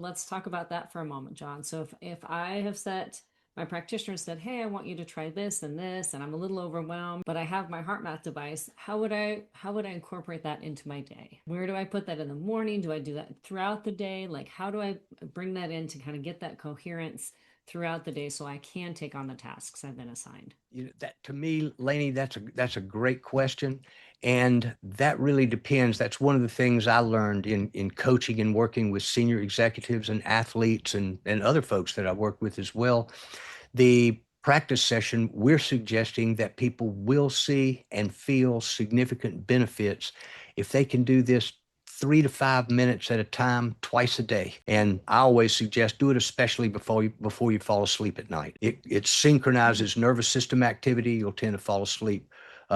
Let's talk about that for a moment, John. So if I have set my practitioner said, "Hey, I want you to try this and this, and I'm a little overwhelmed, but I have my HeartMath device. How would I incorporate that into my day? Where do I put that in the morning? Do I do that throughout the day? Like, how do I bring that in to kind of get that coherence throughout the day so I can take on the tasks I've been assigned?" That to me, Lainey, that's a great question. And that really depends. That's one of the things I learned in coaching and working with senior executives and athletes and other folks that I work with as well. The practice session, we're suggesting that people will see and feel significant benefits if they can do this 3 to 5 minutes at a time, twice a day. And I always suggest do it, especially before you fall asleep at night. It synchronizes nervous system activity. You'll tend to fall asleep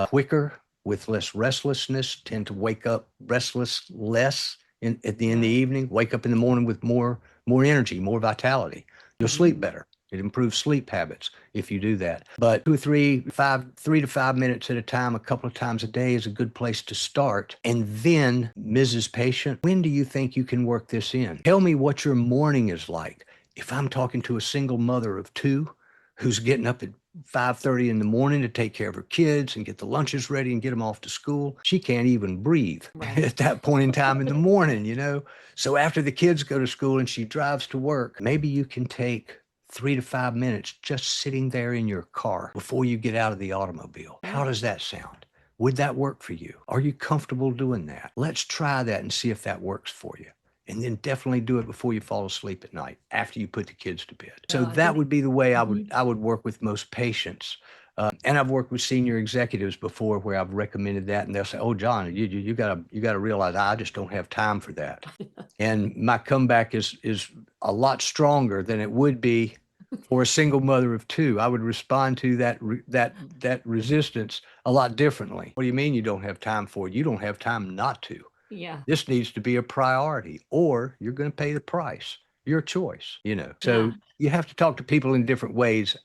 quicker with less restlessness. Tend to wake up restless less in the evening. Wake up in the morning with more energy, more vitality. You'll sleep better. It improves sleep habits if you do that. But 3 to 5 minutes at a time, a couple of times a day is a good place to start. And then, Mrs. Patient, when do you think you can work this in? Tell me what your morning is like. If I'm talking to a single mother of two who's getting up at 5:30 in the morning to take care of her kids and get the lunches ready and get them off to school, she can't even breathe at that point in time in the morning. So after the kids go to school and she drives to work, maybe you can take 3 to 5 minutes just sitting there in your car before you get out of the automobile. How does that sound? Would that work for you? Are you comfortable doing that? Let's try that and see if that works for you. And then definitely do it before you fall asleep at night, after you put the kids to bed. So that would be the way I would work with most patients. And I've worked with senior executives before where I've recommended that, and they'll say, "Oh, John, you gotta realize I just don't have time for that." And my comeback is a lot stronger than it would be for a single mother of two. I would respond to that resistance a lot differently. What do you mean you don't have time for it? You don't have time not to. Yeah. This needs to be a priority, or you're going to pay the price. Your choice. Yeah. So you have to talk to people in different ways.